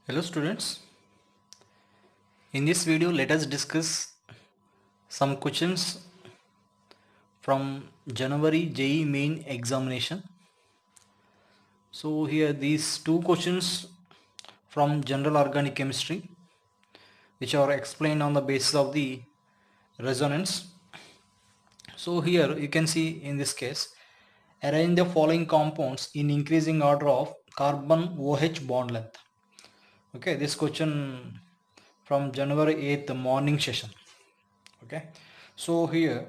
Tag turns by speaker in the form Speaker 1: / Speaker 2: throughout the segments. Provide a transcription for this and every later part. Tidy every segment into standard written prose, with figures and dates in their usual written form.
Speaker 1: Hello students, in this video let us discuss some questions from January JEE main examination. So here these two questions from general organic chemistry which are explained on the basis of the resonance. So here you can see in this case, arrange the following compounds in increasing order of carbon OH bond length. Okay, this question from January 8th morning session. Okay, so here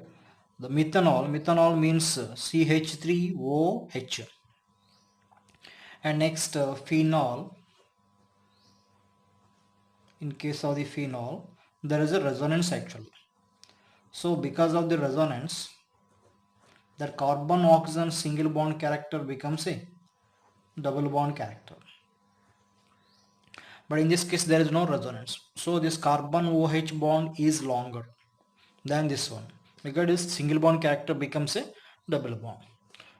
Speaker 1: the methanol means CH3OH, and next phenol. In case of the phenol there is a resonance actually, so because of the resonance that carbon oxygen single bond character becomes a double bond character, but in this case there is no resonance, so this carbon OH bond is longer than this one because this single bond character becomes a double bond.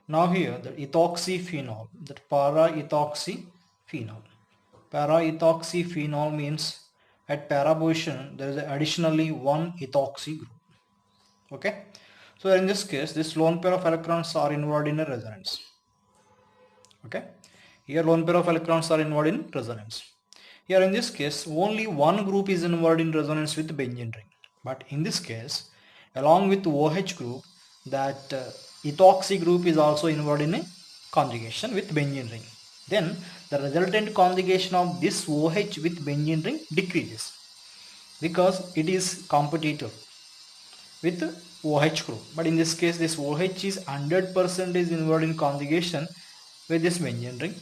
Speaker 1: Now here the ethoxyphenol, that para-ethoxyphenol means at para position there is additionally one ethoxy group. Okay, so in this case this lone pair of electrons are involved in a resonance. Okay, here lone pair of electrons are involved in resonance. Here in this case only one group is involved in resonance with benzene ring, but in this case along with OH group that ethoxy group is also involved in a conjugation with benzene ring. Then the resultant conjugation of this OH with benzene ring decreases because it is competitor with OH group, but in this case this OH is 100% is involved in conjugation with this benzene ring.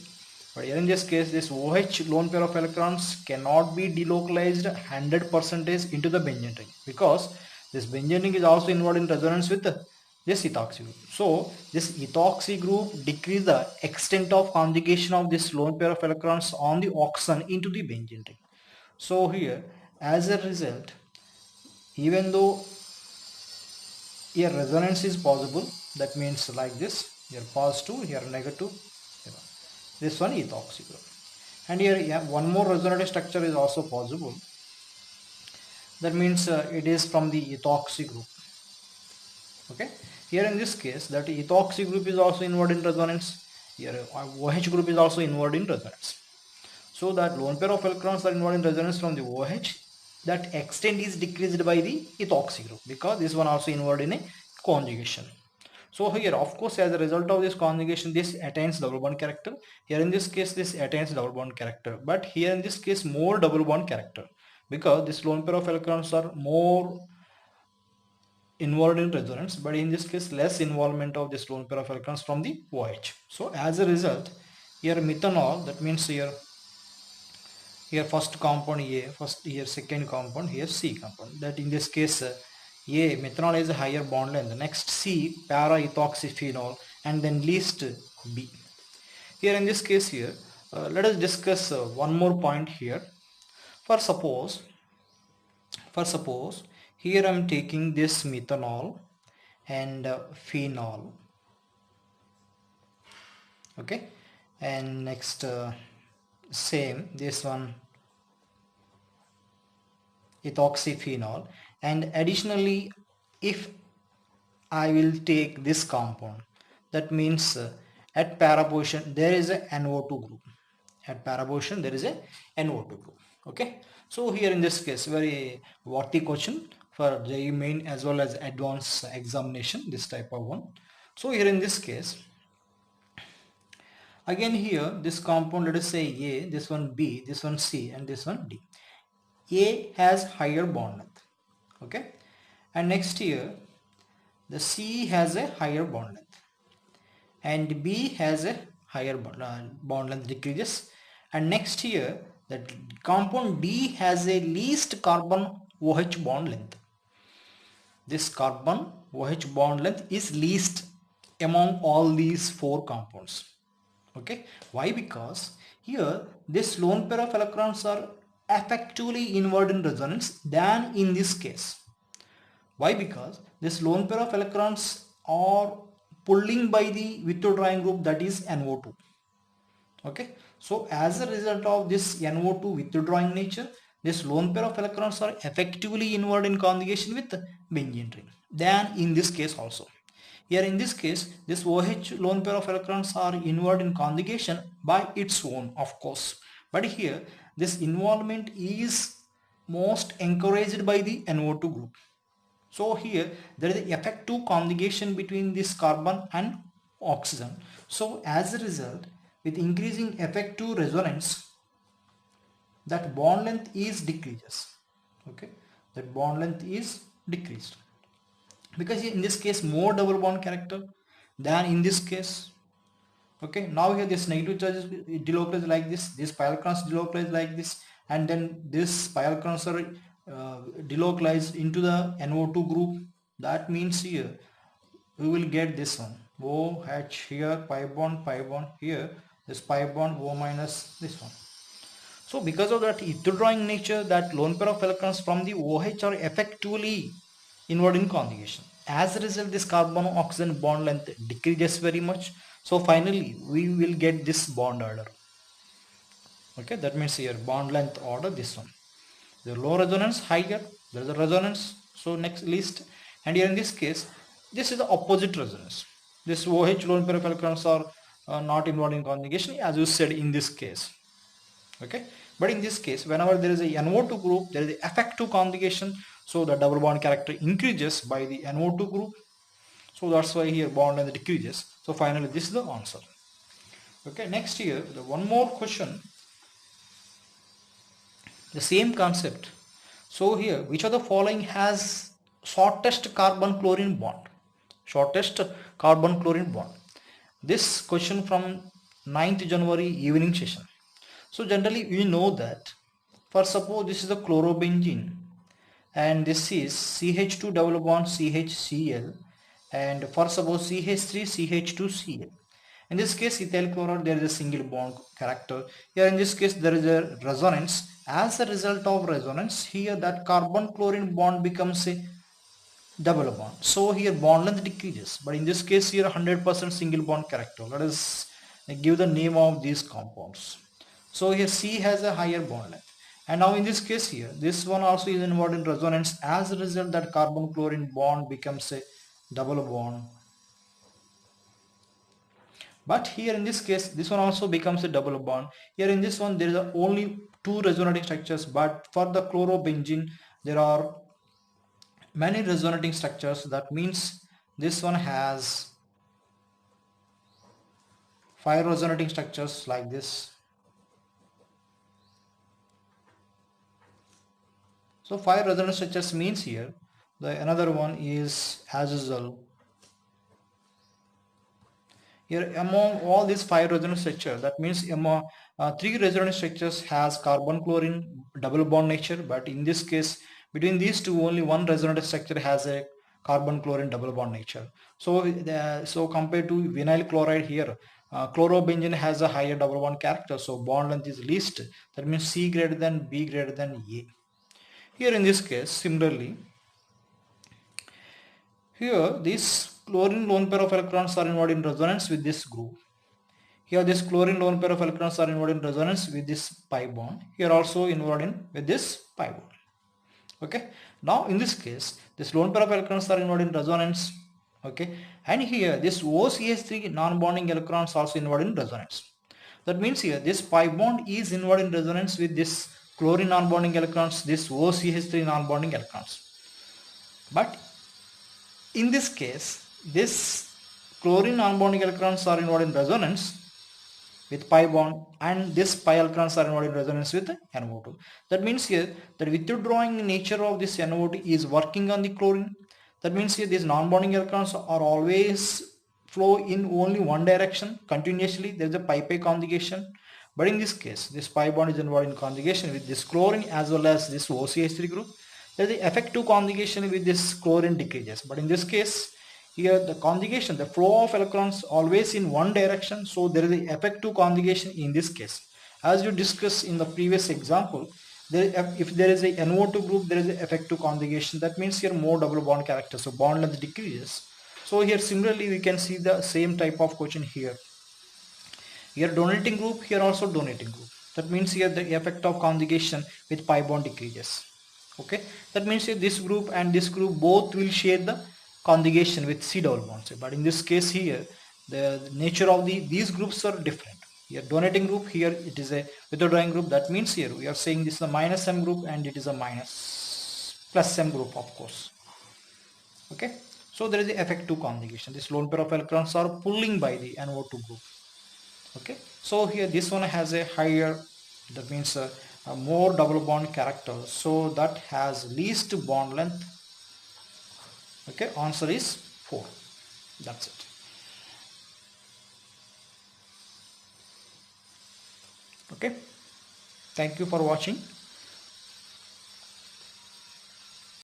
Speaker 1: But here in this case this OH lone pair of electrons cannot be delocalized 100% into the benzene ring because this benzene ring is also involved in resonance with this ethoxy group. So this ethoxy group decrease the extent of conjugation of this lone pair of electrons on the oxygen into the benzene ring. So here as a result, even though here resonance is possible, that means like this, here positive, here negative, here. This one ethoxy group. And here yeah, one more resonating structure is also possible. That means it is from the ethoxy group. Okay, here in this case that ethoxy group is also involved in resonance. Here OH group is also involved in resonance. So that lone pair of electrons are involved in resonance from the OH. That extent is decreased by the ethoxy group because this one also involved in a conjugation. So here of course as a result of this conjugation this attains double bond character. Here in this case this attains double bond character, but here in this case more double bond character because this lone pair of electrons are more involved in resonance, but in this case less involvement of this lone pair of electrons from the OH. So as a result here methanol, that means here first compound A, first here second compound, here C compound, that in this case A methanol is a higher bond length, next C para ethoxyphenol, and then least B. Here in this case here let us discuss one more point here. For suppose here I am taking this methanol and phenol. Okay, and next same this one ethoxyphenol, and additionally if I will take this compound, that means at para position there is a NO2 group, at para position there is a NO2 group. Okay, so here in this case very worthy question for JEE main as well as advanced examination, this type of one. So here in this case again here this compound, let us say A, this one B, this one C, and this one D. A has higher bond length. Okay, and next here the C has a higher bond length and B has a higher bond length decreases, and next here that compound D has a least carbon OH bond length. This carbon OH bond length is least among all these four compounds. Okay, why? Because here this lone pair of electrons are effectively involved in resonance than in this case. Why? Because this lone pair of electrons are pulling by the withdrawing group, that is NO2. Okay, so as a result of this NO2 withdrawing nature, this lone pair of electrons are effectively involved in conjugation with benzene ring. Then in this case also. Here in this case, this OH lone pair of electrons are involved in conjugation by its own, of course. But here, this involvement is most encouraged by the NO2 group. So here there is an effective conjugation between this carbon and oxygen. So as a result, with increasing effective resonance, that bond length is decreases. Okay, that bond length is decreased because in this case more double bond character than in this case. Okay, now here this negative charge is delocalized like this pi electrons delocalized like this, and then this pi electrons are delocalized into the NO2 group. That means here we will get this one OH here, pi bond here, this pi bond O minus this one. So because of that withdrawing nature, that lone pair of electrons from the OH are effectively involved in conjugation. As a result, this carbon-oxygen bond length decreases very much. So finally, we will get this bond order. Okay, that means here bond length order, this one. The low resonance, higher, there is a resonance. So next list, and here in this case, this is the opposite resonance. This OH lone pair of electrons are not involved in conjugation, as you said in this case. Okay, but in this case, whenever there is a NO2 group, there is a effective conjugation, so the double bond character increases by the NO2 group. So that's why here bond length decreases. So finally this is the answer. Okay, next here the one more question, the same concept. So here, which of the following has shortest carbon chlorine bond? Shortest carbon chlorine bond. This question from 9th January evening session. So generally we know that, for suppose this is the chlorobenzene and this is CH2 double bond CHCl, and for suppose CH3 CH2Cl. In this case ethyl chloride there is a single bond character. Here in this case there is a resonance. As a result of resonance, here that carbon chlorine bond becomes a double bond. So here bond length decreases, but in this case here 100% single bond character. Let us give the name of these compounds. So here C has a higher bond length, and now in this case here this one also is involved in resonance. As a result, that carbon chlorine bond becomes a double bond. But here in this case this one also becomes a double bond. Here in this one there is only two resonating structures, but for the chlorobenzene there are many resonating structures. That means this one has 5 resonating structures like this. So 5 resonant structures means here the another one is azole. Here among all these 5 resonant structures, that means among 3 resonant structures has carbon chlorine double bond nature, but in this case between these two only one resonant structure has a carbon chlorine double bond nature. So so compared to vinyl chloride here, chlorobenzene has a higher double bond character, so bond length is least. That means C greater than B greater than A. Here in this case similarly, here this chlorine lone pair of electrons are involved in resonance with this group. Here this chlorine lone pair of electrons are involved in resonance with this pi bond. Here also involved in with this pi bond. Okay. Now in this case this lone pair of electrons are involved in resonance. Okay. And here this OCH3 non-bonding electrons also involved in resonance. That means here this pi bond is involved in resonance with this chlorine non-bonding electrons, this OCH3 non-bonding electrons. But in this case, this chlorine non-bonding electrons are involved in resonance with pi bond, and this pi electrons are involved in resonance with NO2. That means here that withdrawing nature of this NO2 is working on the chlorine. That means here these non-bonding electrons are always flow in only one direction continuously. There is a pi-pi conjugation. But in this case, this pi bond is involved in conjugation with this chlorine as well as this OCH3 group. There is the effective conjugation with this chlorine decreases. But in this case, here the conjugation, the flow of electrons always in one direction. So there is the effective conjugation in this case. As you discussed in the previous example, if there is a NO2 group, there is an effective conjugation. That means here more double bond character. So bond length decreases. So here similarly we can see the same type of question here. Here donating group, here also donating group. That means here the effect of conjugation with pi bond decreases. Okay, that means here this group and this group both will share the conjugation with C double bonds. But in this case here, the nature of these groups are different. Here donating group, here it is a withdrawing group. That means here we are saying this is a minus M group and it is a minus plus M group, of course. Okay, so there is the effective conjugation. This lone pair of electrons are pulling by the NO2 group. Okay, so here this one has a higher, that means a more double bond character, so that has least bond length. Okay, answer is 4. That's it. Okay, thank you for watching.